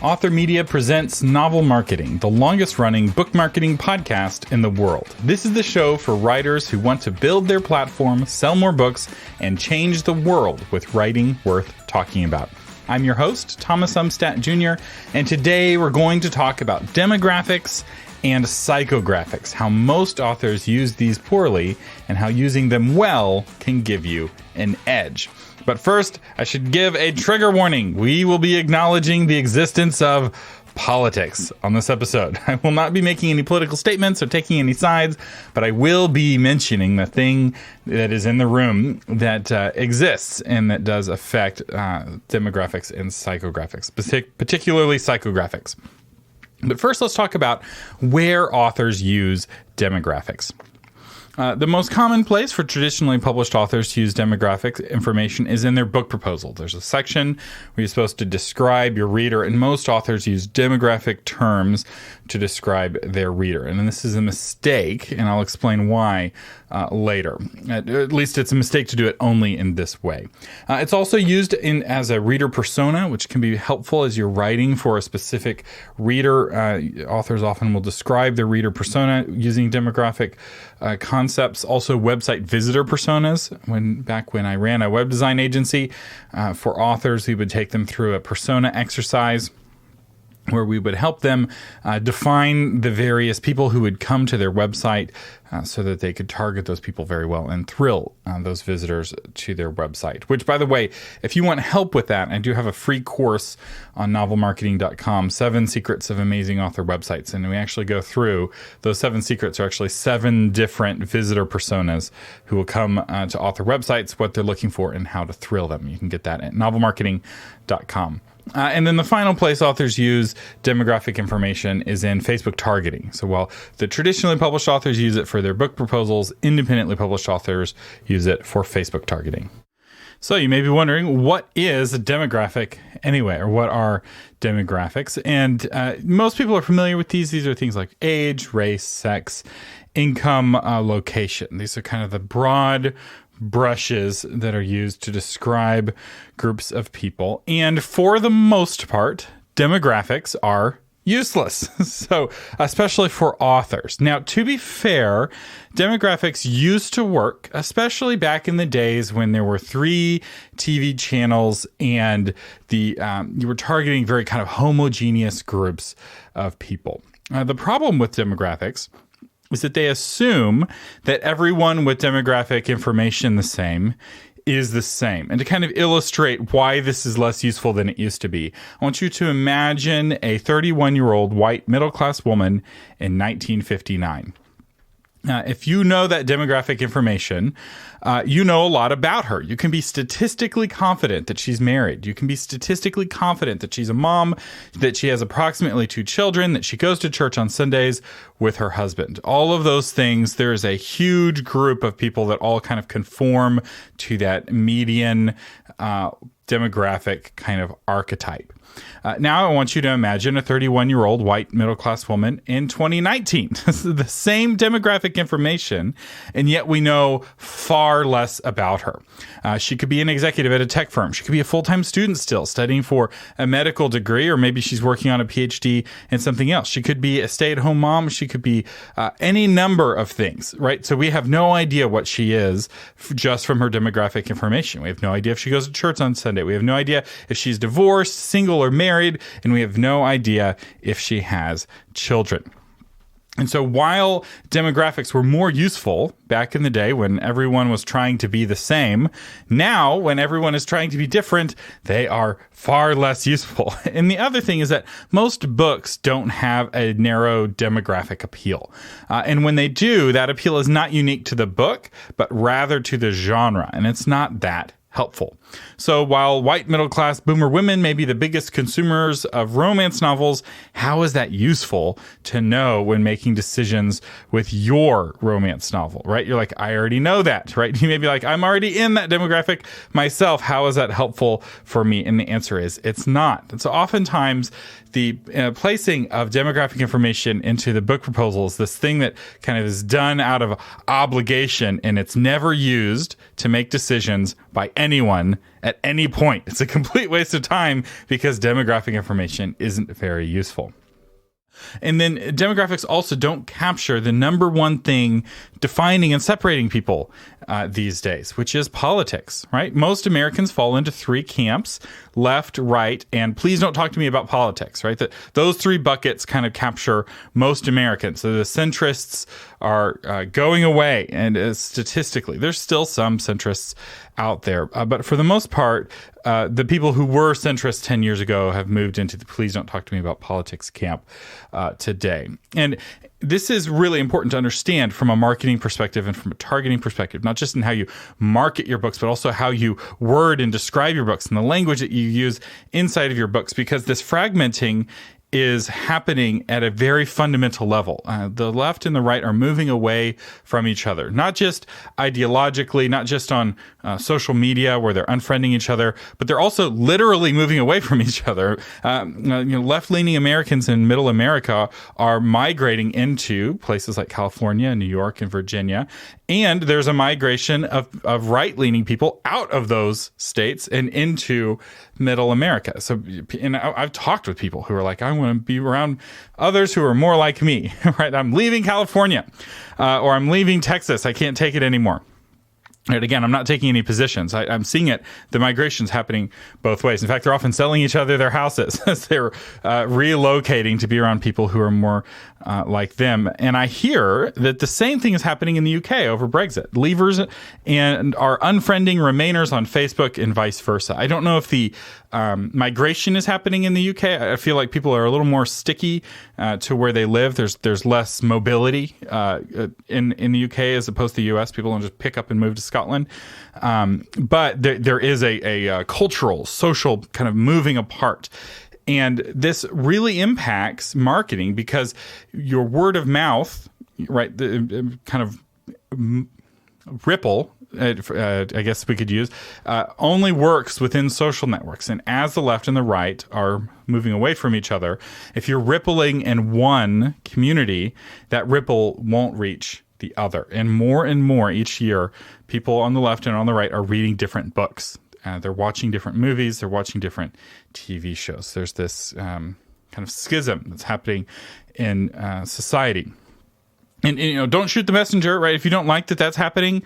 Author Media presents Novel Marketing, the longest-running book marketing podcast in the world. This is the show for writers who want to build their platform, sell more books, and change the world with writing worth talking about. I'm your host, Thomas Umstattd Jr., and today we're going to talk about demographics and psychographics, how most authors use these poorly, and how using them well can give you an edge. But first, I should give a trigger warning. We will be acknowledging the existence of politics on this episode. I will not be making any political statements or taking any sides, but I will be mentioning the thing that is in the room that exists and that does affect demographics and psychographics, particularly psychographics. But first, let's talk about where authors use demographics. The most common place for traditionally published authors to use demographic information is in their book proposal. There's a section where you're supposed to describe your reader, and most authors use demographic terms to describe their reader. And this is a mistake, and I'll explain why later. At least it's a mistake to do it only in this way. It's also used as a reader persona, which can be helpful as you're writing for a specific reader. Authors often will describe their reader persona using demographic concepts. Also, website visitor personas. Back when I ran a web design agency for authors, we would take them through a persona exercise where we would help them define the various people who would come to their website so that they could target those people very well and thrill those visitors to their website. Which, by the way, if you want help with that, I do have a free course on novelmarketing.com, 7 Secrets of Amazing Author Websites. And we actually go through those 7 secrets are actually 7 different visitor personas who will come to author websites, what they're looking for, and how to thrill them. You can get that at novelmarketing.com. And then the final place authors use demographic information is in Facebook targeting. So while the traditionally published authors use it for their book proposals, independently published authors use it for Facebook targeting. So you may be wondering, what is a demographic anyway, or what are demographics? And most people are familiar with these. These are things like age, race, sex, income, location. These are kind of the broad brushes that are used to describe groups of people. And for the most part, demographics are useless. So, especially for authors. Now, to be fair, demographics used to work, especially back in the days when there were 3 TV channels and you were targeting very kind of homogeneous groups of people. The problem with demographics is that they assume that everyone with demographic information is the same. And to kind of illustrate why this is less useful than it used to be, I want you to imagine a 31-year-old white middle-class woman in 1959. If you know that demographic information, you know a lot about her. You can be statistically confident that she's married. You can be statistically confident that she's a mom, that she has approximately 2 children, that she goes to church on Sundays with her husband. All of those things, there's a huge group of people that all kind of conform to that median demographic kind of archetype. Now I want you to imagine a 31-year-old white middle-class woman in 2019. This is the same demographic information, and yet we know far less about her. She could be an executive at a tech firm. She could be a full-time student still, studying for a medical degree, or maybe she's working on a PhD in something else. She could be a stay-at-home mom. She could be any number of things, right? So we have no idea what she is just from her demographic information. We have no idea if she goes to church on Sunday. We have no idea if she's divorced, single, or married, and we have no idea if she has children. And so while demographics were more useful back in the day when everyone was trying to be the same, now when everyone is trying to be different, they are far less useful. And the other thing is that most books don't have a narrow demographic appeal. And when they do, that appeal is not unique to the book, but rather to the genre. And it's not that helpful. So while white middle-class boomer women may be the biggest consumers of romance novels, how is that useful to know when making decisions with your romance novel, right? You're like, I already know that, right? You may be like, I'm already in that demographic myself. How is that helpful for me? And the answer is, it's not. And so oftentimes the placing of demographic information into the book proposal is this thing that kind of is done out of obligation, and it's never used to make decisions by anyone at any point. It's a complete waste of time because demographic information isn't very useful. And then demographics also don't capture the number one thing defining and separating people these days, which is politics, right? Most Americans fall into three camps: left, right, and please don't talk to me about politics, right? Those three buckets kind of capture most Americans. So the centrists are going away, and statistically, there's still some centrists out there. But for the most part, the people who were centrist 10 years ago have moved into the please don't talk to me about politics camp today. And this is really important to understand from a marketing perspective and from a targeting perspective, not just in how you market your books, but also how you word and describe your books and the language that you use inside of your books, because this fragmenting is happening at a very fundamental level. The left and the right are moving away from each other, not just ideologically, not just on social media where they're unfriending each other, but they're also literally moving away from each other. Left-leaning Americans in middle America are migrating into places like California, New York, and Virginia. And there's a migration of right-leaning people out of those states and into middle America. So, and I've talked with people who are like, I want to be around others who are more like me, right? I'm leaving California or I'm leaving Texas. I can't take it anymore. And again, I'm not taking any positions. I'm seeing it. The migration's happening both ways. In fact, they're often selling each other their houses as they're relocating to be around people who are more like them. And I hear that the same thing is happening in the UK over Brexit. Leavers and are unfriending Remainers on Facebook and vice versa. I don't know if the migration is happening in the UK. I feel like people are a little more sticky to where they live. There's less mobility in the UK as opposed to the US. People don't just pick up and move to Scotland. But there is a cultural, social kind of moving apart. And this really impacts marketing because your word of mouth, right, the kind of ripple, I guess we could use, only works within social networks. And as the left and the right are moving away from each other, if you're rippling in one community, that ripple won't reach the other. And more each year, people on the left and on the right are reading different books. They're watching different movies. They're watching different TV shows. There's this kind of schism that's happening in society. And don't shoot the messenger, right? If you don't like that that's happening,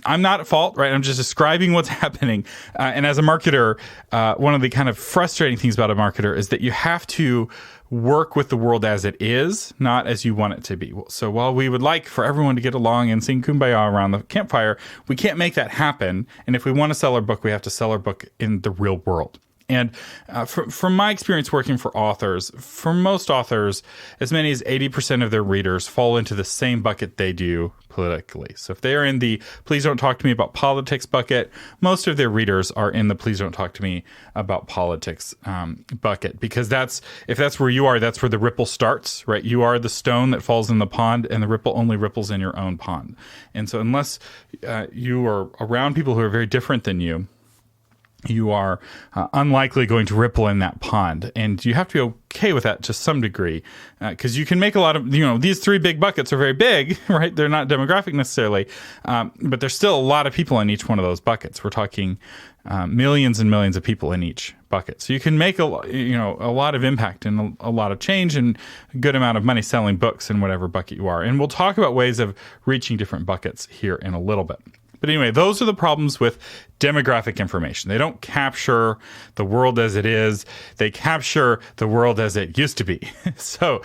I'm not at fault, right? I'm just describing what's happening. And as a marketer, one of the kind of frustrating things about a marketer is that you have to work with the world as it is, not as you want it to be. So while we would like for everyone to get along and sing Kumbaya around the campfire, we can't make that happen. And if we want to sell our book, we have to sell our book in the real world. And from my experience working for authors, for most authors, as many as 80% of their readers fall into the same bucket they do politically. So if they're in the please don't talk to me about politics bucket, most of their readers are in the please don't talk to me about politics bucket. Because if that's where you are, that's where the ripple starts, right? You are the stone that falls in the pond, and the ripple only ripples in your own pond. And so unless you are around people who are very different than you are unlikely going to ripple in that pond. And you have to be okay with that to some degree, because you can make a lot of, these three big buckets are very big, right? They're not demographic necessarily, but there's still a lot of people in each one of those buckets. We're talking millions and millions of people in each bucket. So you can make a lot of impact and a lot of change and a good amount of money selling books in whatever bucket you are. And we'll talk about ways of reaching different buckets here in a little bit. But anyway, those are the problems with demographic information. They don't capture the world as it is. They capture the world as it used to be. So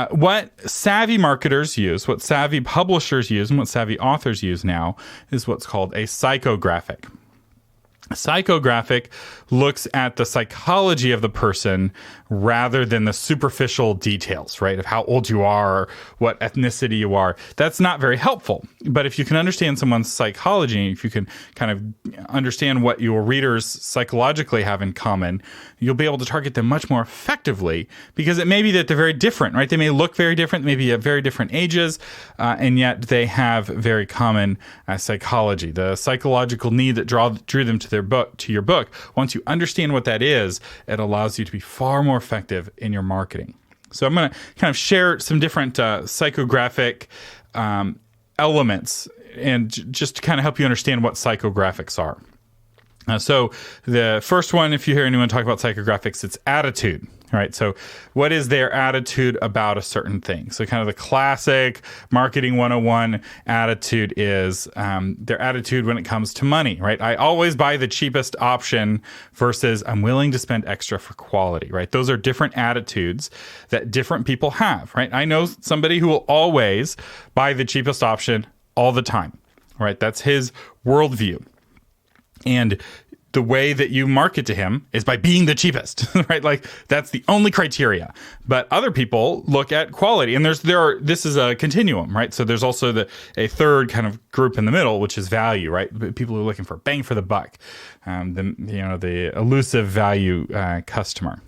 what savvy marketers use, what savvy publishers use, and what savvy authors use now is what's called a psychographic. A psychographic looks at the psychology of the person rather than the superficial details, right, of how old you are or what ethnicity you are. That's not very helpful. But if you can understand someone's psychology, if you can kind of understand what your readers psychologically have in common, you'll be able to target them much more effectively, because it may be that they're very different, right? They may look very different, maybe at very different ages, and yet they have very common psychology. The psychological need that drew them to your book, once you understand what that is, it allows you to be far more effective in your marketing. So I'm going to kind of share some different psychographic elements and just to kind of help you understand what psychographics are. So the first one, if you hear anyone talk about psychographics, it's attitude. All right. So what is their attitude about a certain thing? So kind of the classic marketing 101 attitude is their attitude when it comes to money, right? I always buy the cheapest option versus I'm willing to spend extra for quality, right? Those are different attitudes that different people have, right? I know somebody who will always buy the cheapest option all the time, right? That's his worldview. And the way that you market to him is by being the cheapest, right? Like that's the only criteria. But other people look at quality, and this is a continuum, right? So there's also a third kind of group in the middle, which is value, right? People who are looking for bang for the buck, the elusive value customer.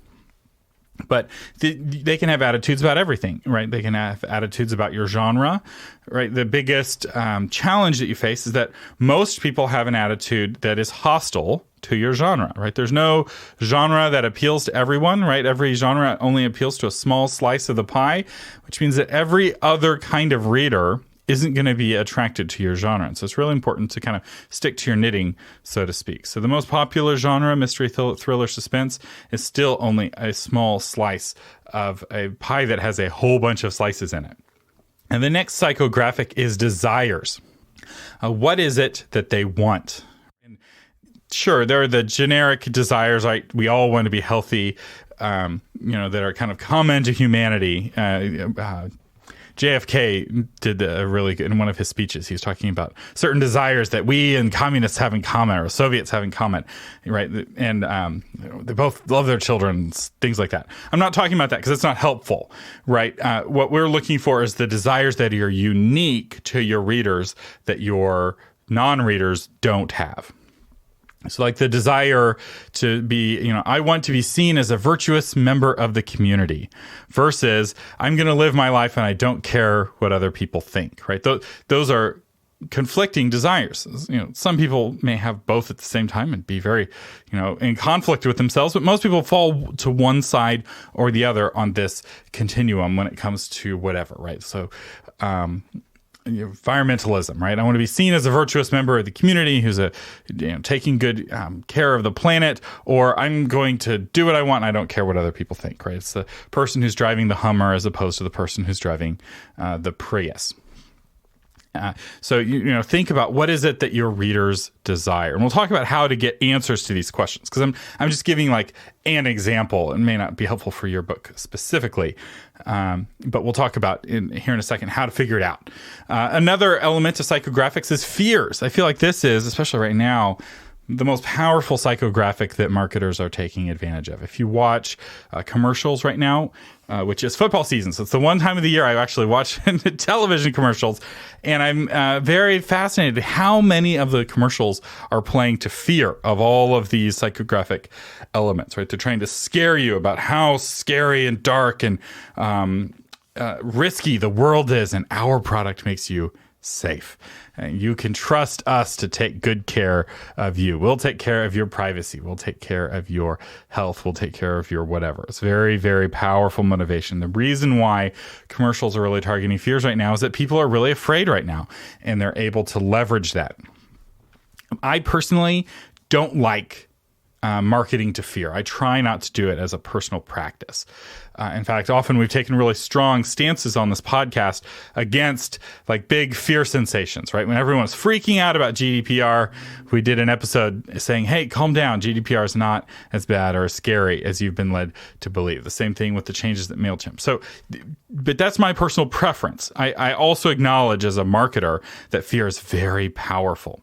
But they can have attitudes about everything, right? They can have attitudes about your genre, right? The biggest challenge that you face is that most people have an attitude that is hostile to your genre, right? There's no genre that appeals to everyone, right? Every genre only appeals to a small slice of the pie, which means that every other kind of reader isn't going to be attracted to your genre. And so it's really important to kind of stick to your knitting, so to speak. So the most popular genre, mystery, thriller, suspense, is still only a small slice of a pie that has a whole bunch of slices in it. And the next psychographic is desires. What is it that they want? And sure, there are the generic desires, right? We all want to be healthy, that are kind of common to humanity. JFK did a really good, in one of his speeches, he was talking about certain desires that we and communists have in common, or Soviets have in common, right? And they both love their children, things like that. I'm not talking about that because it's not helpful, right? What we're looking for is the desires that are unique to your readers that your non-readers don't have. So like the desire to be, I want to be seen as a virtuous member of the community versus I'm going to live my life and I don't care what other people think, right? Those are conflicting desires. Some people may have both at the same time and be very, in conflict with themselves, but most people fall to one side or the other on this continuum when it comes to whatever, right? So, environmentalism, right? I want to be seen as a virtuous member of the community who's taking good care of the planet, or I'm going to do what I want and I don't care what other people think, right? It's the person who's driving the Hummer as opposed to the person who's driving the Prius. So think about what is it that your readers desire, and we'll talk about how to get answers to these questions, because I'm just giving like an example. It may not be helpful for your book specifically, but we'll talk about here in a second how to figure it out. Another element of psychographics is fears. I feel like this is, especially right now, the most powerful psychographic that marketers are taking advantage of. If you watch commercials right now, which is football season, so it's the one time of the year I actually watch television commercials, and I'm very fascinated how many of the commercials are playing to fear of all of these psychographic elements, right? They're trying to scare you about how scary and dark and risky the world is, and our product makes you safe. And you can trust us to take good care of you. We'll take care of your privacy. We'll take care of your health. We'll take care of your whatever. It's very, very powerful motivation. The reason why commercials are really targeting fears right now is that people are really afraid right now, and they're able to leverage that. I personally don't like marketing to fear. I try not to do it as a personal practice. In fact, often we've taken really strong stances on this podcast against like big fear sensations, right? When everyone was freaking out about GDPR, we did an episode saying, hey, calm down. GDPR is not as bad or as scary as you've been led to believe. The same thing with the changes at MailChimp. So, but that's my personal preference. I also acknowledge as a marketer that fear is very powerful.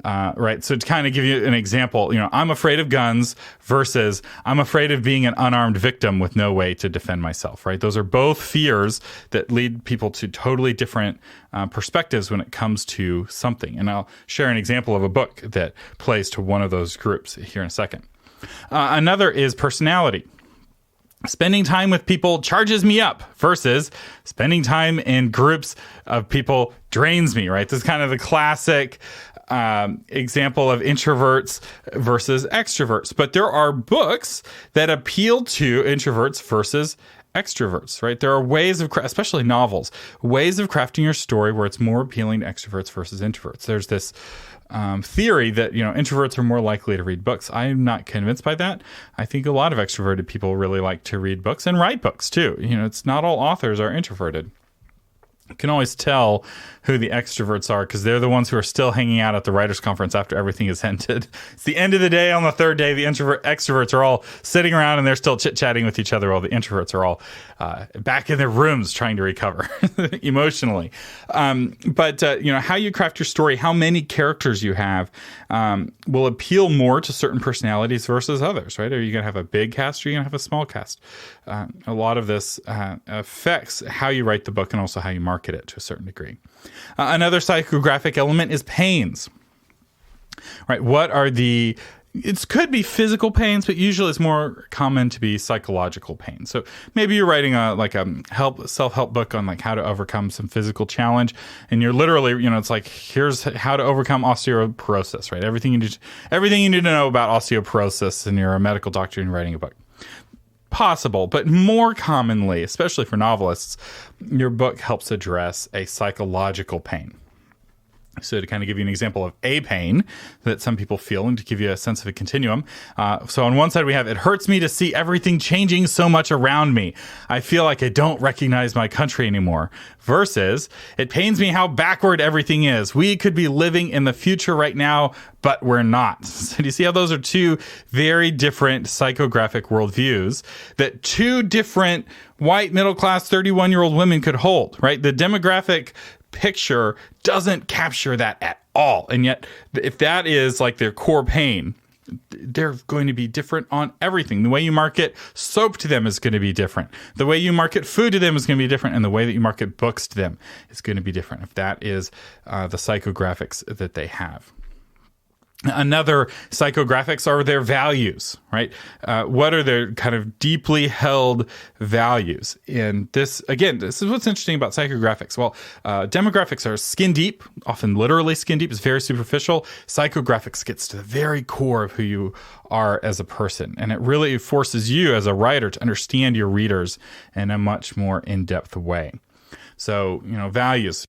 Right. So to kind of give you an example, I'm afraid of guns versus I'm afraid of being an unarmed victim with no way to defend myself. Right. Those are both fears that lead people to totally different perspectives when it comes to something. And I'll share an example of a book that plays to one of those groups here in a second. Another is personality. Spending time with people charges me up versus spending time in groups of people drains me, right? This is kind of the classic example of introverts versus extroverts. But there are books that appeal to introverts versus extroverts, right? There are ways of, especially novels, ways of crafting your story where it's more appealing to extroverts versus introverts. There's this theory that, introverts are more likely to read books. I'm not convinced by that. I think a lot of extroverted people really like to read books and write books too. It's not all authors are introverted. You can always tell who the extroverts are because they're the ones who are still hanging out at the writers' conference after everything is ended. It's the end of the day. On the third day, the extroverts are all sitting around and they're still chit-chatting with each other while the introverts are all back in their rooms trying to recover emotionally. But how you craft your story, how many characters you have will appeal more to certain personalities versus others, right? Are you going to have a big cast or are you going to have a small cast? A lot of this affects how you write the book and also how you market it to a certain degree. Another psychographic element is pains, right? What are it could be physical pains, but usually it's more common to be psychological pain. So maybe you're writing a self-help book on how to overcome some physical challenge. And you're literally, it's here's how to overcome osteoporosis, right? Everything you need to know about osteoporosis, and you're a medical doctor and you're writing a book. Possible, but more commonly, especially for novelists, your book helps address a psychological pain. So to kind of give you an example of a pain that some people feel and to give you a sense of a continuum. So on one side we have, it hurts me to see everything changing so much around me. I feel like I don't recognize my country anymore. Versus, it pains me how backward everything is. We could be living in the future right now, but we're not. So do you see how those are two very different psychographic worldviews that two different white middle-class 31-year-old women could hold, right? The demographic picture doesn't capture that at all. And yet, if that is their core pain, they're going to be different on everything. The way you market soap to them is going to be different. The way you market food to them is going to be different. And the way that you market books to them is going to be different if that is the psychographics that they have. Another psychographics are their values, right? What are their kind of deeply held values? And this is what's interesting about psychographics. Well, demographics are skin deep, often literally skin deep. It's very superficial. Psychographics gets to the very core of who you are as a person. And it really forces you as a writer to understand your readers in a much more in-depth way. So, values.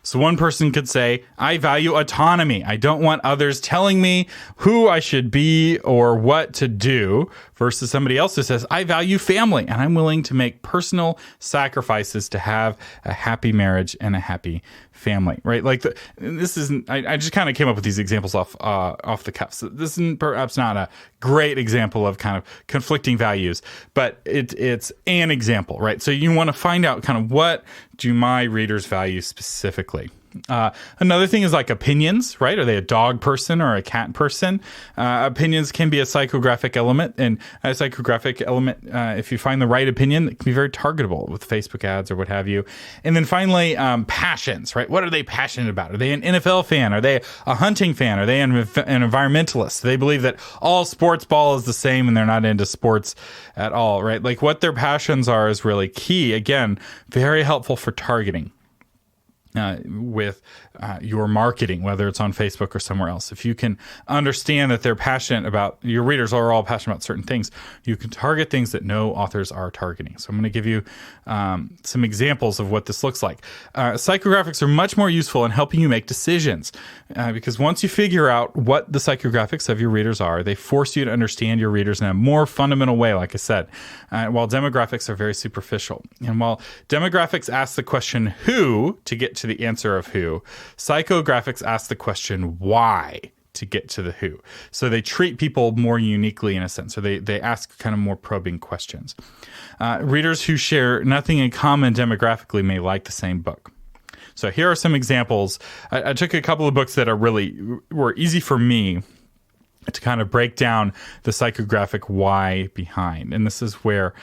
So one person could say, I value autonomy. I don't want others telling me who I should be or what to do, versus somebody else who says, I value family and I'm willing to make personal sacrifices to have a happy marriage and a happy family, right? This isn't, I just kind of came up with these examples off the cuff. So this is perhaps not a great example of kind of conflicting values, but it's an example, right? So you want to find out kind of what do my readers value specifically. Another thing is opinions, right? Are they a dog person or a cat person? Opinions can be a psychographic element, and a psychographic element, if you find the right opinion, it can be very targetable with Facebook ads or what have you. And then finally, passions, right? What are they passionate about? Are they an NFL fan? Are they a hunting fan? Are they an environmentalist? Do they believe that all sports ball is the same and they're not into sports at all, right? What their passions are is really key. Again, very helpful for targeting. With your marketing, whether it's on Facebook or somewhere else. If you can understand that they're passionate about, your readers are all passionate about certain things, you can target things that no authors are targeting. So I'm going to give you some examples of what this looks like. Psychographics are much more useful in helping you make decisions because once you figure out what the psychographics of your readers are, they force you to understand your readers in a more fundamental way, like I said, while demographics are very superficial. And while demographics ask the question who to get to the answer of who, psychographics ask the question why to get to the who. So they treat people more uniquely in a sense. So they ask kind of more probing questions. Readers who share nothing in common demographically may like the same book. So here are some examples. I took a couple of books that were easy for me to kind of break down the psychographic why behind. And this is where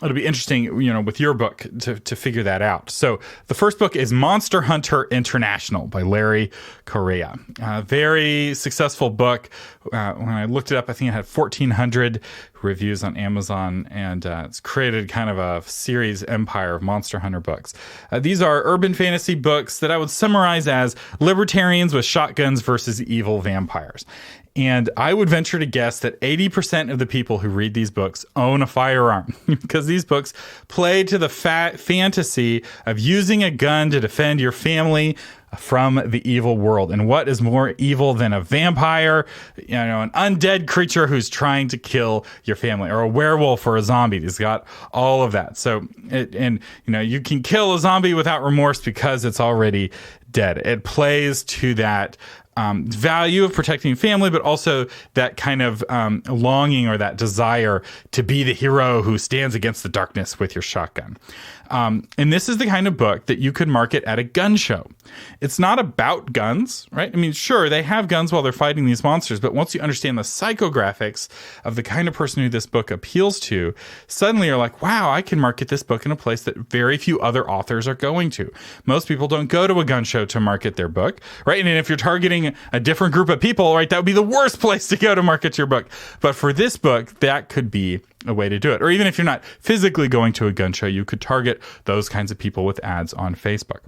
it'll be interesting, with your book to figure that out. So the first book is Monster Hunter International by Larry Correia. Very successful book. When I looked it up, I think it had 1,400 reviews on Amazon, and it's created kind of a series empire of Monster Hunter books. These are urban fantasy books that I would summarize as libertarians with shotguns versus evil vampires. And I would venture to guess that 80% of the people who read these books own a firearm because these books play to the fantasy of using a gun to defend your family from the evil world. And what is more evil than a vampire, an undead creature who's trying to kill your family, or a werewolf or a zombie? It's got all of that. So, you can kill a zombie without remorse because it's already dead. It plays to that value of protecting family, but also that kind of longing or that desire to be the hero who stands against the darkness with your shotgun. And this is the kind of book that you could market at a gun show. It's not about guns, right? I mean, sure, they have guns while they're fighting these monsters, but once you understand the psychographics of the kind of person who this book appeals to, suddenly you're like, wow, I can market this book in a place that very few other authors are going to. Most people don't go to a gun show to market their book, right? And if you're targeting a different group of people, right, that would be the worst place to go to market your book. But for this book, that could be a way to do it. Or even if you're not physically going to a gun show, you could target those kinds of people with ads on Facebook.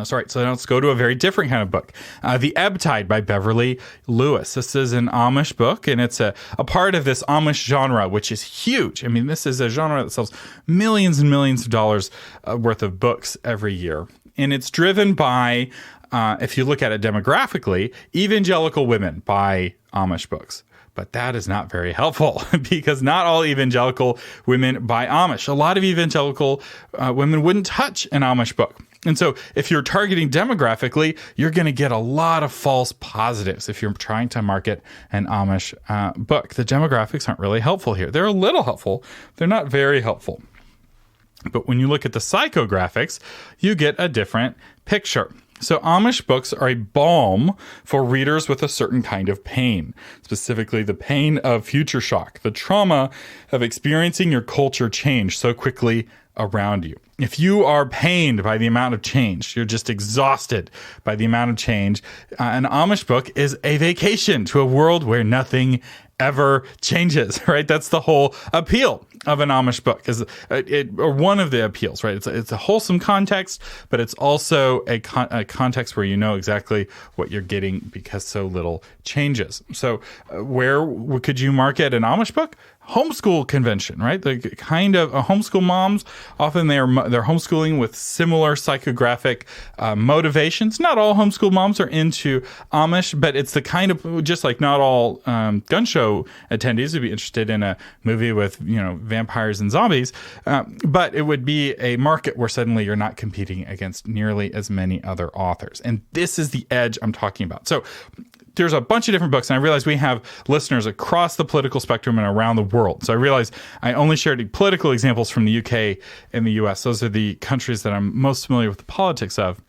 So now let's go to a very different kind of book. The Ebb Tide by Beverly Lewis. This is an Amish book, and it's a part of this Amish genre, which is huge. I mean, this is a genre that sells millions and millions of dollars worth of books every year. And it's driven by, if you look at it demographically, evangelical women buy Amish books. But that is not very helpful because not all evangelical women buy Amish. A lot of evangelical women wouldn't touch an Amish book. And so if you're targeting demographically, you're going to get a lot of false positives if you're trying to market an Amish book. The demographics aren't really helpful here. They're a little helpful. They're not very helpful. But when you look at the psychographics, you get a different picture. So Amish books are a balm for readers with a certain kind of pain, specifically the pain of future shock, the trauma of experiencing your culture change so quickly around you. If you are pained by the amount of change, you're just exhausted by the amount of change, an Amish book is a vacation to a world where nothing ever changes, right? That's the whole appeal of an Amish book, or one of the appeals, right? It's a wholesome context, but it's also a context where you know exactly what you're getting because so little changes. So where could you market an Amish book? Homeschool convention, right? The kind of homeschool moms, often they're homeschooling with similar psychographic motivations. Not all homeschool moms are into Amish, but it's the kind of, just like not all gun show attendees would be interested in a movie with, vampires and zombies, but it would be a market where suddenly you're not competing against nearly as many other authors. And this is the edge I'm talking about. So there's a bunch of different books, and I realize we have listeners across the political spectrum and around the world. So I realize I only shared political examples from the UK and the US. Those are the countries that I'm most familiar with the politics of.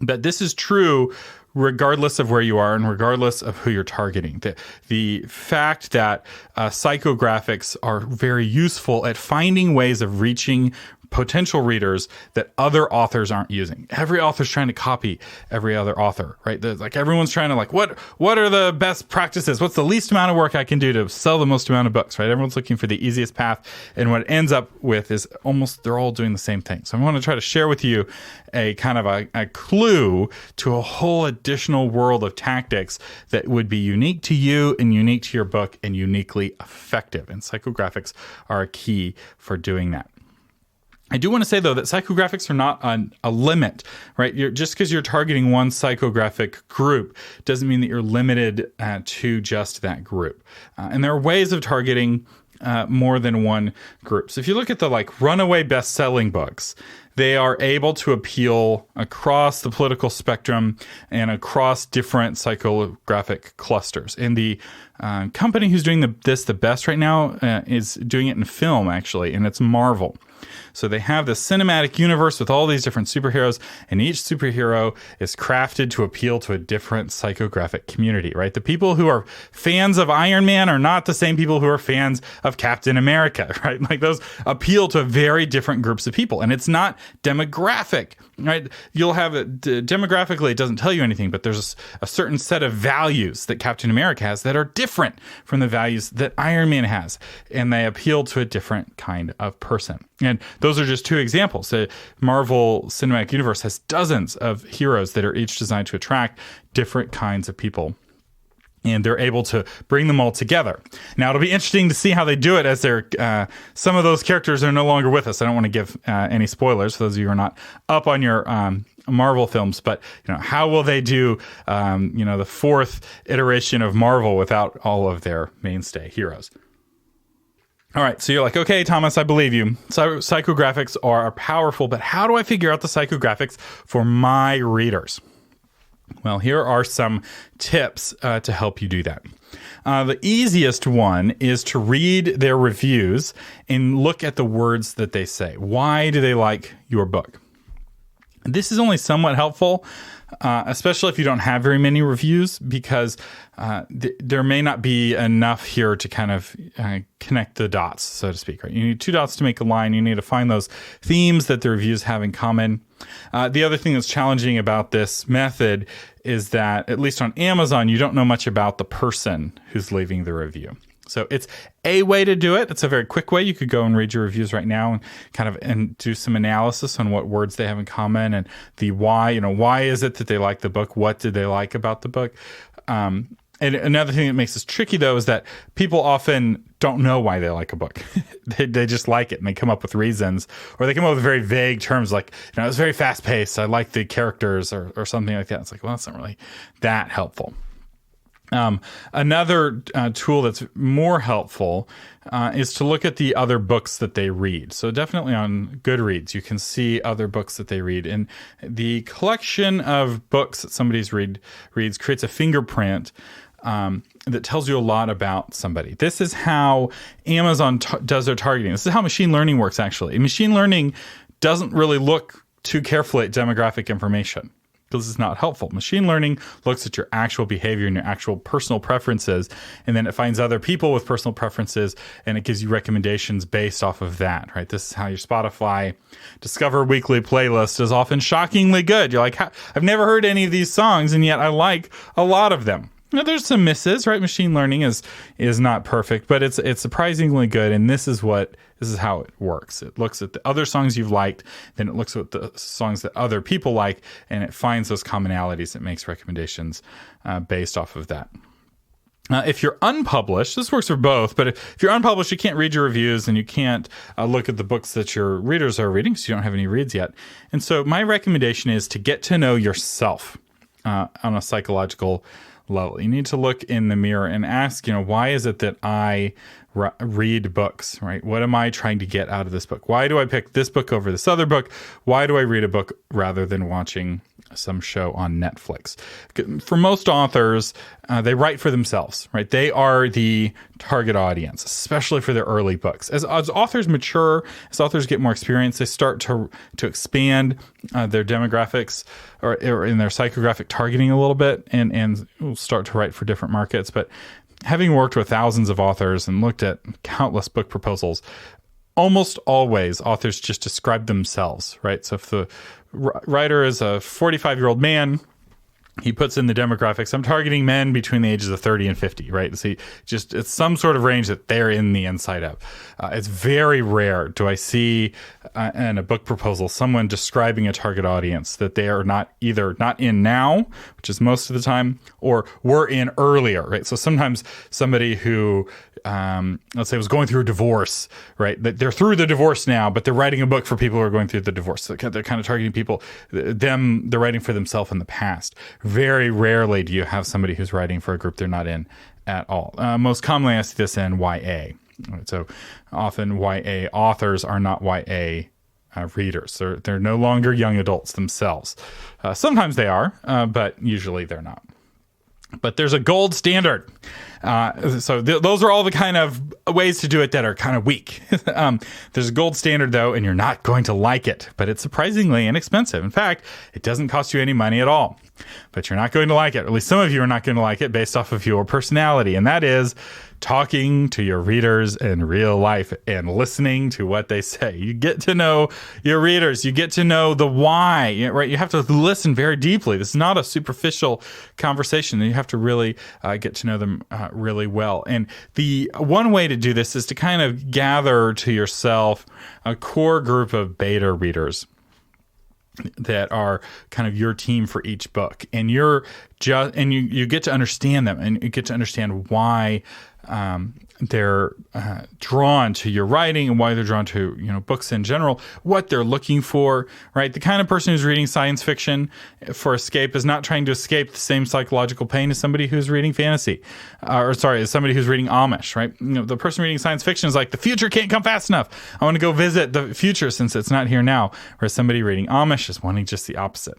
But this is true regardless of where you are and regardless of who you're targeting. The fact that psychographics are very useful at finding ways of reaching potential readers that other authors aren't using. Every author's trying to copy every other author, right? Like everyone's trying to what are the best practices? What's the least amount of work I can do to sell the most amount of books, right? Everyone's looking for the easiest path. And what it ends up with is they're all doing the same thing. So I want to try to share with you a kind of a clue to a whole additional world of tactics that would be unique to you and unique to your book and uniquely effective. And psychographics are a key for doing that. I do want to say, though, that psychographics are not a limit, right? Just because you're targeting one psychographic group doesn't mean that you're limited to just that group. And there are ways of targeting more than one group. So if you look at the runaway best-selling books, they are able to appeal across the political spectrum and across different psychographic clusters. And the company who's doing this the best right now is doing it in film, actually, and it's Marvel. So they have this cinematic universe with all these different superheroes, and each superhero is crafted to appeal to a different psychographic community, right? The people who are fans of Iron Man are not the same people who are fans of Captain America, right? Like those appeal to very different groups of people, and it's not demographic, right? You'll have demographically, it doesn't tell you anything, but there's a certain set of values that Captain America has that are different from the values that Iron Man has, and they appeal to a different kind of person. And those are just two examples. The Marvel Cinematic Universe has dozens of heroes that are each designed to attract different kinds of people. and they're able to bring them all together. Now, it'll be interesting to see how they do it as they're some of those characters are no longer with us. I don't want to give any spoilers for those of you who are not up on your Marvel films, but how will they do the fourth iteration of Marvel without all of their mainstay heroes? All right, so you're like, okay, Thomas, I believe you. Psychographics are powerful, but how do I figure out the psychographics for my readers? Well, here are some tips to help you do that. The easiest one is to read their reviews and look at the words that they say. Why do they like your book? This is only somewhat helpful, especially if you don't have very many reviews, because there may not be enough here to kind of connect the dots, so to speak. Right? You need 2 dots to make a line. You need to find those themes that the reviews have in common. The other thing that's challenging about this method is that, at least on Amazon, you don't know much about the person who's leaving the review. So it's a way to do it. It's a very quick way. You could go and read your reviews right now and do some analysis on what words they have in common and the why. Why is it that they like the book? What did they like about the book? And another thing that makes this tricky, though, is that people often don't know why they like a book. They just like it, and they come up with reasons, or they come up with very vague terms like, it was very fast paced. I like the characters or something like that. It's like, well, that's not really that helpful. Another tool that's more helpful is to look at the other books that they read. So definitely on Goodreads, you can see other books that they read. And the collection of books that somebody's reads creates a fingerprint that tells you a lot about somebody. This is how Amazon does their targeting. This is how machine learning works, actually. Machine learning doesn't really look too carefully at demographic information, because it's not helpful. Machine learning looks at your actual behavior and your actual personal preferences, and then it finds other people with personal preferences, and it gives you recommendations based off of that, right? This is how your Spotify Discover Weekly playlist is often shockingly good. You're like, I've never heard any of these songs, and yet I like a lot of them. Now, there's some misses, right? Machine learning is not perfect, but it's surprisingly good, and this is how it works. It looks at the other songs you've liked, then it looks at the songs that other people like, and it finds those commonalities. It makes recommendations based off of that. If you're unpublished, this works for both, but if you're unpublished, you can't read your reviews, and you can't look at the books that your readers are reading, so you don't have any reads yet. And so my recommendation is to get to know yourself on a psychological level. You need to look in the mirror and ask, why is it that I read books, right? What am I trying to get out of this book? Why do I pick this book over this other book? Why do I read a book rather than watching some show on Netflix? For most authors, they write for themselves, right? They are the target audience, especially for their early books. As authors mature, as authors get more experience, they start to expand their demographics or in their psychographic targeting a little bit, and start to write for different markets. But having worked with thousands of authors and looked at countless book proposals, almost always authors just describe themselves, right? So if the writer is a 45-year-old man, he puts in the demographics, I'm targeting men between the ages of 30 and 50, right? See, it's some sort of range that they're in the inside of. It's very rare do I see in a book proposal someone describing a target audience that they are either not in now, which is most of the time, or were in earlier, right? So sometimes somebody who, let's say, was going through a divorce, right? They're through the divorce now, but they're writing a book for people who are going through the divorce. So they're kind of targeting people, they're writing for themselves in the past. Very rarely do you have somebody who's writing for a group they're not in at all. Most commonly, I see this in YA. So often YA authors are not YA readers. They're no longer young adults themselves. Sometimes they are, but usually they're not. But there's a gold standard. So those are all the kind of ways to do it that are kind of weak. There's a gold standard, though, and you're not going to like it. But it's surprisingly inexpensive. In fact, it doesn't cost you any money at all. But you're not going to like it. Or at least some of you are not going to like it based off of your personality. And that is talking to your readers in real life and listening to what they say. You get to know your readers. You get to know the why, right? You have to listen very deeply. This is not a superficial conversation. You have to really get to know them really well. And the one way to do this is to kind of gather to yourself a core group of beta readers. that are kind of your team for each book, and you get to understand them, and you get to understand why they're drawn to your writing and why they're drawn to books in general, what they're looking for, right? The kind of person who's reading science fiction for escape is not trying to escape the same psychological pain as somebody who's reading fantasy, as somebody who's reading Amish, right? The person reading science fiction is like, the future can't come fast enough. I want to go visit the future since it's not here now. Whereas somebody reading Amish is wanting just the opposite,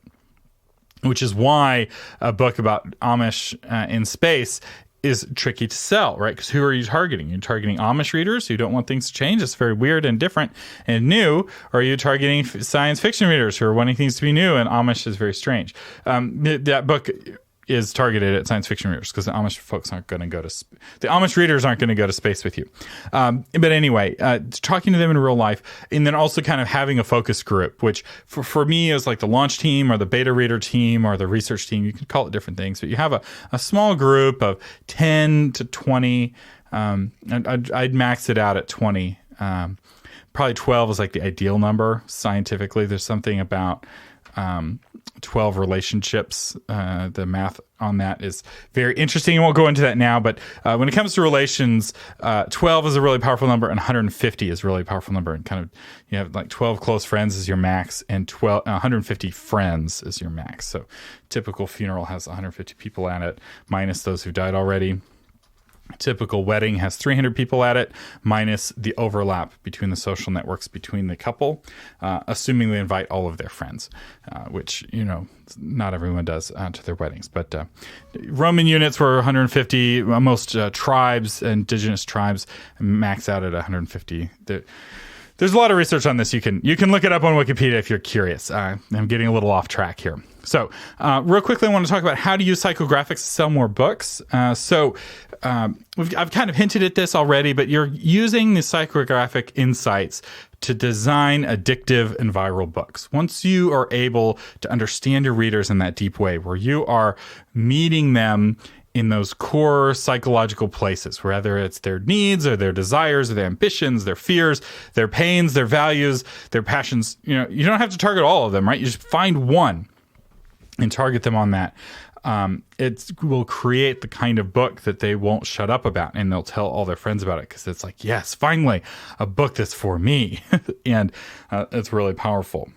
which is why a book about Amish in space is tricky to sell, right? Because who are you targeting? You're targeting Amish readers who don't want things to change. It's very weird and different and new. Or are you targeting science fiction readers who are wanting things to be new, and Amish is very strange? That book is targeted at science fiction readers because the Amish folks aren't going to the Amish readers aren't going to go to space with you. But anyway, talking to them in real life, and then also kind of having a focus group, which for me is like the launch team or the beta reader team or the research team. You can call it different things, but you have a small group of 10 to 20. I'd max it out at 20. Probably 12 is like the ideal number scientifically. There's something about 12 relationships. The math on that is very interesting. I won't go into that now, but when it comes to relations, 12 is a really powerful number, and 150 is a really powerful number. And kind of, you have like 12 close friends is your max, and 150 friends is your max. So typical funeral has 150 people at it, minus those who died already. Typical wedding has 300 people at it, minus the overlap between the social networks between the couple, assuming they invite all of their friends, which, not everyone does to their weddings. But Roman units were 150. Most tribes, indigenous tribes, max out at 150. There's a lot of research on this. You can look it up on Wikipedia if you're curious. I'm getting a little off track here. So real quickly, I want to talk about how to use psychographics to sell more books. I've kind of hinted at this already, but you're using the psychographic insights to design addictive and viral books. Once you are able to understand your readers in that deep way, where you are meeting them in those core psychological places, whether it's their needs or their desires or their ambitions, their fears, their pains, their values, their passions, you don't have to target all of them, right? You just find one and target them on that. It will create the kind of book that they won't shut up about, and they'll tell all their friends about it because it's like, yes, finally, a book that's for me. And it's really powerful.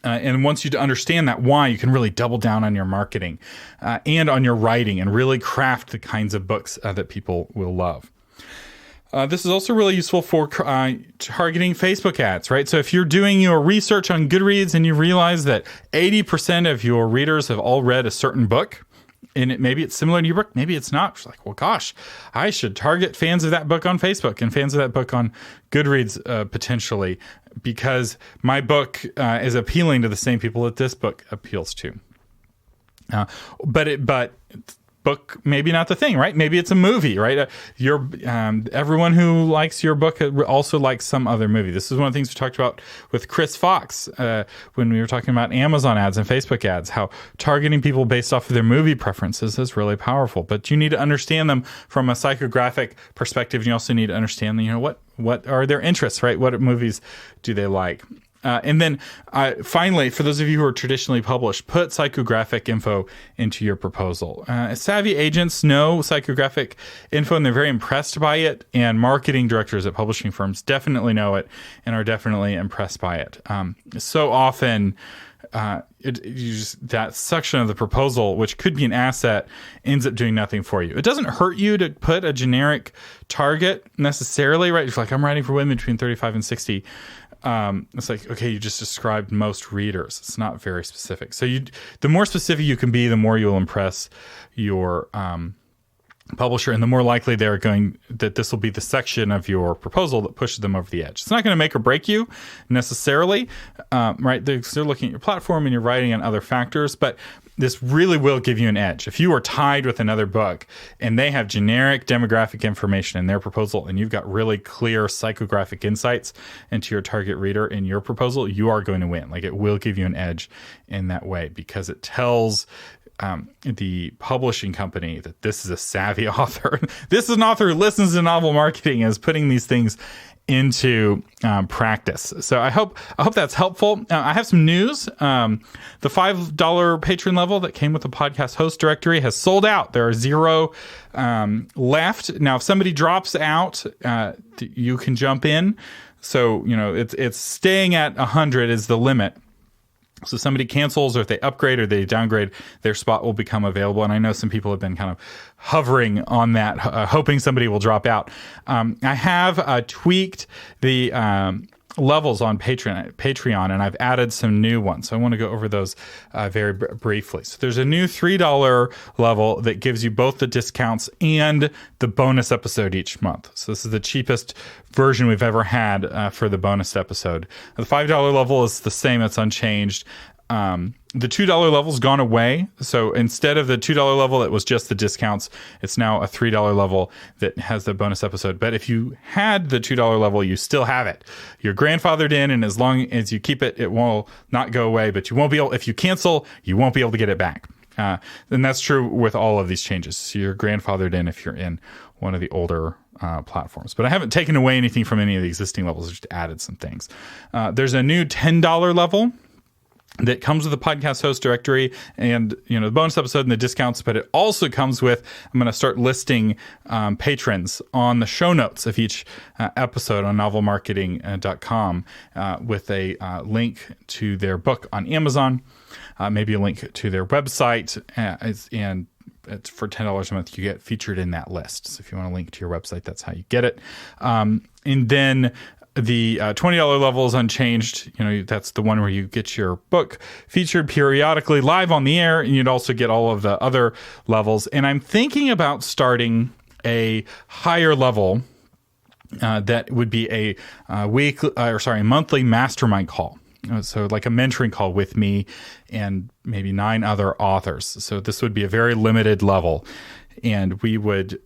And once you understand that why, you can really double down on your marketing and on your writing and really craft the kinds of books that people will love. This is also really useful for targeting Facebook ads, right? So if you're doing your research on Goodreads and you realize that 80% of your readers have all read a certain book, and maybe it's similar to your book, maybe it's not. It's like, well, gosh, I should target fans of that book on Facebook and fans of that book on Goodreads potentially, because my book is appealing to the same people that this book appeals to. But book maybe not the thing, right? Maybe it's a movie, right? Everyone who likes your book also likes some other movie. This is one of the things we talked about with Chris Fox when we were talking about Amazon ads and Facebook ads, how targeting people based off of their movie preferences is really powerful. But you need to understand them from a psychographic perspective. And you also need to understand, what are their interests, right? What movies do they like? And then finally, for those of you who are traditionally published, put psychographic info into your proposal. Savvy agents know psychographic info, and they're very impressed by it. And marketing directors at publishing firms definitely know it and are definitely impressed by it. So often, that section of the proposal, which could be an asset, ends up doing nothing for you. It doesn't hurt you to put a generic target necessarily, right? It's like, I'm writing for women between 35 and 60. It's like, okay, you just described most readers. It's not very specific. So the more specific you can be, the more you'll impress your publisher, and the more likely that this will be the section of your proposal that pushes them over the edge. It's not going to make or break you necessarily, right? They're looking at your platform and you're writing on other factors, but this really will give you an edge. If you are tied with another book and they have generic demographic information in their proposal and you've got really clear psychographic insights into your target reader in your proposal, you are going to win. Like, it will give you an edge in that way because it tells the publishing company that this is a savvy author. This is an author who listens to novel marketing and is putting these things into practice. So I hope that's helpful. I have some news. The $5 patron level that came with the podcast host directory has sold out. There are 0 left. Now, if somebody drops out, you can jump in. So, it's staying at 100 is the limit. So if somebody cancels, or if they upgrade or they downgrade, their spot will become available. And I know some people have been kind of hovering on that, hoping somebody will drop out. I have tweaked the levels on Patreon, and I've added some new ones. So I want to go over those very briefly. So there's a new $3 level that gives you both the discounts and the bonus episode each month. So this is the cheapest version we've ever had for the bonus episode. The $5 level is the same. It's unchanged. The $2 level's gone away. So instead of the $2 level, it was just the discounts. It's now a $3 level that has the bonus episode. But if you had the $2 level, you still have it. You're grandfathered in, and as long as you keep it, it will not go away. But you won't be able, if you cancel, you won't be able to get it back. And that's true with all of these changes. So you're grandfathered in if you're in one of the older platforms. But I haven't taken away anything from any of the existing levels. I just added some things. There's a new $10 level that comes with the podcast host directory and, the bonus episode and the discounts, but it also comes with, I'm going to start listing patrons on the show notes of each episode on novelmarketing.com with a link to their book on Amazon, maybe a link to their website, and it's for $10 a month, you get featured in that list. So if you want to link to your website, that's how you get it. And then the $20 level is unchanged. That's the one where you get your book featured periodically live on the air, and you'd also get all of the other levels. And I'm thinking about starting a higher level that would be a monthly mastermind call. So like a mentoring call with me and maybe 9 other authors. So this would be a very limited level, and we would,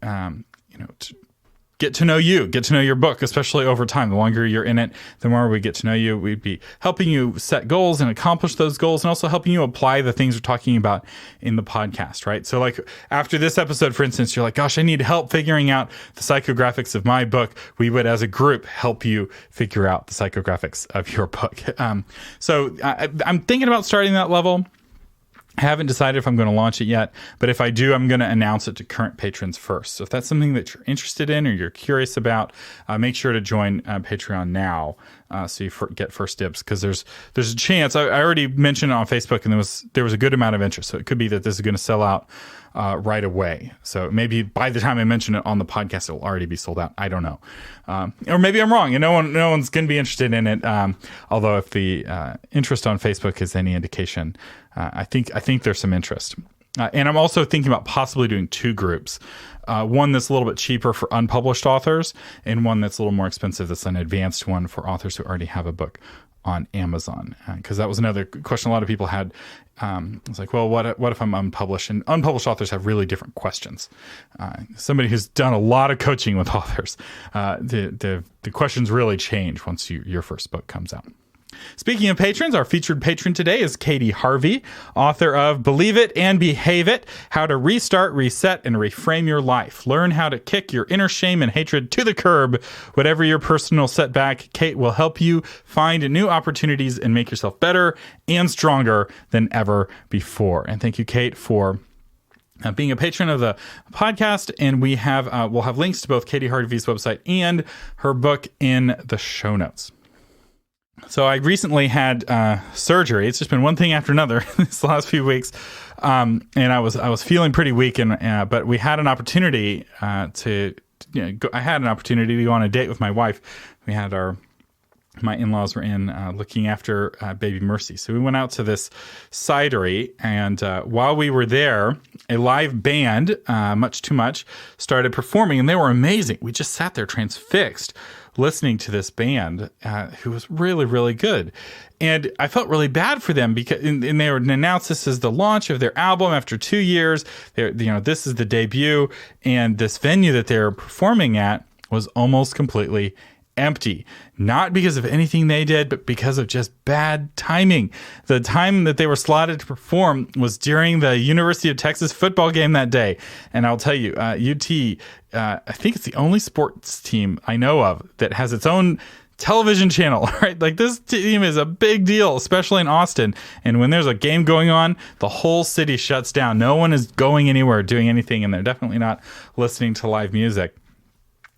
get to know you, get to know your book, especially over time. The longer you're in it, the more we get to know you. We'd be helping you set goals and accomplish those goals, and also helping you apply the things we're talking about in the podcast, right? So like after this episode, for instance, you're like, gosh, I need help figuring out the psychographics of my book. We would, as a group, help you figure out the psychographics of your book. So I'm thinking about starting that level. I haven't decided if I'm going to launch it yet, but if I do, I'm going to announce it to current patrons first. So if that's something that you're interested in or you're curious about, make sure to join Patreon now so you get first dibs, because there's a chance. I already mentioned it on Facebook, and there was a good amount of interest. So it could be that this is going to sell out right away. So maybe by the time I mention it on the podcast, it will already be sold out. I don't know. Or maybe I'm wrong, and no one's going to be interested in it. Although if the interest on Facebook is any indication, I think there's some interest. And I'm also thinking about possibly doing 2 groups. One that's a little bit cheaper for unpublished authors, and one that's a little more expensive that's an advanced one for authors who already have a book on Amazon. Because that was another question a lot of people had. It's like, well, what if I'm unpublished? And unpublished authors have really different questions. Somebody who's done a lot of coaching with authors, the questions really change once your first book comes out. Speaking of patrons, our featured patron today is Katie Harvey, author of Believe It and Behave It, How to Restart, Reset, and Reframe Your Life. Learn how to kick your inner shame and hatred to the curb. Whatever your personal setback, Kate will help you find new opportunities and make yourself better and stronger than ever before. And thank you, Kate, for being a patron of the podcast. And we'll have links to both Katie Harvey's website and her book in the show notes. So I recently had surgery. It's just been one thing after another this last few weeks, and I was feeling pretty weak. But we had an opportunity I had an opportunity to go on a date with my wife. We had my in-laws were in looking after baby Mercy. So we went out to this cidery, and while we were there, a live band, Much Too Much, started performing, and they were amazing. We just sat there transfixed, listening to this band who was really, really good. And I felt really bad for them because and they would announce this as the launch of their album after 2 years. This is the debut, and this venue that they're performing at was almost completely empty, not because of anything they did, but because of just bad timing. The time that they were slotted to perform was during the University of Texas football game that day. And I'll tell you, UT, I think it's the only sports team I know of that has its own television channel, right? Like, this team is a big deal, especially in Austin. And when there's a game going on, the whole city shuts down. No one is going anywhere, doing anything, and they're definitely not listening to live music.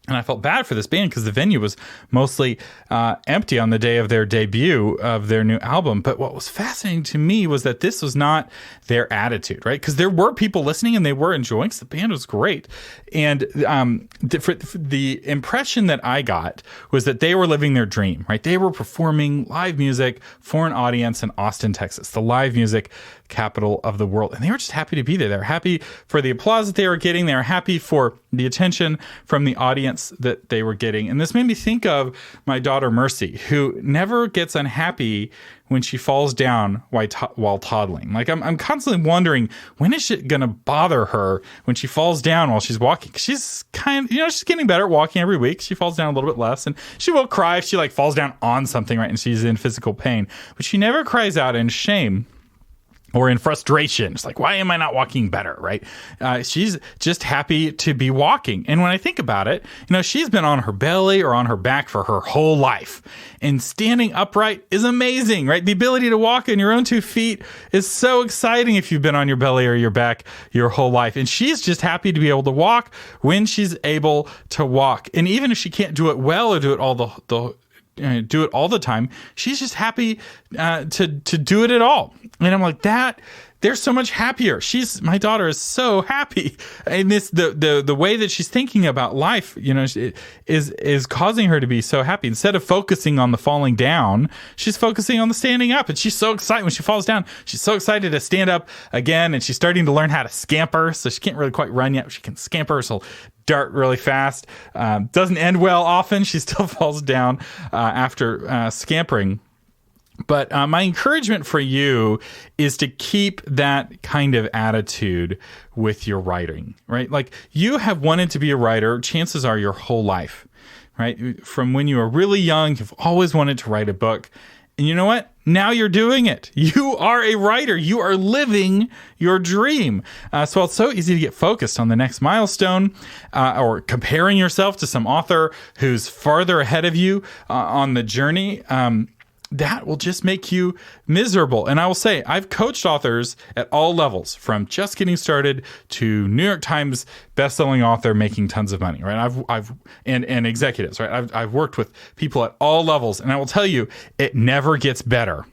And I felt bad for this band because the venue was mostly empty on the day of their debut of their new album. But what was fascinating to me was that this was not their attitude, right? Because there were people listening and they were enjoying, because the band was great. And the impression that I got was that they were living their dream, right? They were performing live music for an audience in Austin, Texas, the live music capital of the world. And they were just happy to be there. They were happy for the applause that they were getting. They were happy for the attention from the audience that they were getting. And this made me think of my daughter, Mercy, who never gets unhappy when she falls down while toddling. Like, I'm constantly wondering, when is it going to bother her when she falls down while she's walking? She's she's getting better at walking every week. She falls down a little bit less, and she will cry if she falls down on something, right? And she's in physical pain, but she never cries out in shame or in frustration. It's like, why am I not walking better, right? She's just happy to be walking. And when I think about it, she's been on her belly or on her back for her whole life. And standing upright is amazing, right? The ability to walk on your own 2 feet is so exciting if you've been on your belly or your back your whole life. And she's just happy to be able to walk when she's able to walk. And even if she can't do it well or do it all the time, she's just happy to do it at all. And I'm like, they're so much happier. My daughter is so happy, and the way that she's thinking about life, is causing her to be so happy. Instead of focusing on the falling down, she's focusing on the standing up, and she's so excited when she falls down. She's so excited to stand up again, and she's starting to learn how to scamper. So she can't really quite run yet. She can scamper, so dart really fast. Doesn't end well often. She still falls down after scampering. But my encouragement for you is to keep that kind of attitude with your writing, right? Like, you have wanted to be a writer, chances are, your whole life, right? From when you were really young, you've always wanted to write a book. And you know what? Now you're doing it. You are a writer. You are living your dream. So it's so easy to get focused on the next milestone or comparing yourself to some author who's farther ahead of you on the journey. That will just make you miserable. And I will say, I've coached authors at all levels, from just getting started to New York Times bestselling author making tons of money, right? And executives, right? I've worked with people at all levels, and I will tell you, it never gets better,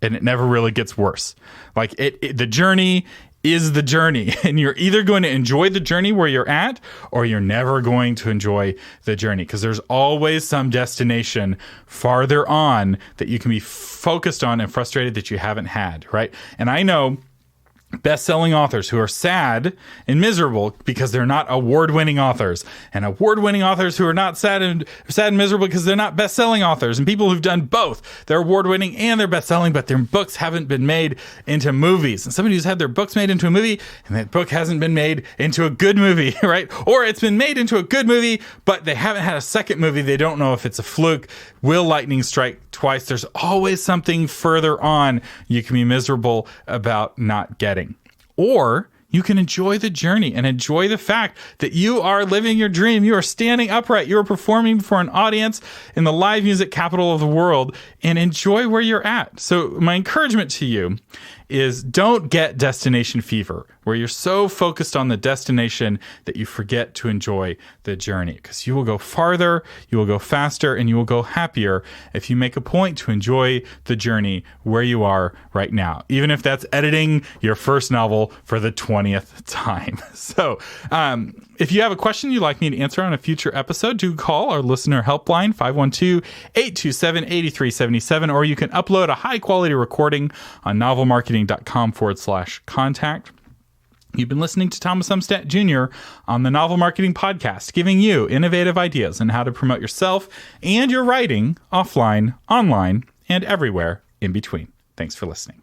and it never really gets worse. Like, the journey is the journey, and you're either going to enjoy the journey where you're at, or you're never going to enjoy the journey, because there's always some destination farther on that you can be focused on and frustrated that you haven't had, right? And I know best-selling authors who are sad and miserable because they're not award-winning authors, and award-winning authors who are not sad and miserable because they're not best-selling authors, and people who've done both. They're award-winning and they're best-selling, but their books haven't been made into movies. And somebody who's had their books made into a movie and that book hasn't been made into a good movie, right? Or it's been made into a good movie, but they haven't had a second movie. They don't know if it's a fluke. Will lightning strike twice? There's always something further on you can be miserable about not getting. Or you can enjoy the journey and enjoy the fact that you are living your dream. You are standing upright. You are performing for an audience in the live music capital of the world, and enjoy where you're at. So my encouragement to you is, don't get destination fever, where you're so focused on the destination that you forget to enjoy the journey, because you will go farther, you will go faster, and you will go happier if you make a point to enjoy the journey where you are right now, even if that's editing your first novel for the 20th time. So if you have a question you'd like me to answer on a future episode, do call our listener helpline, 512-827-8377, or you can upload a high-quality recording on novelmarketing.com/contact. You've been listening to Thomas Umstattd Jr. on the Novel Marketing Podcast, giving you innovative ideas on how to promote yourself and your writing offline, online, and everywhere in between. Thanks for listening.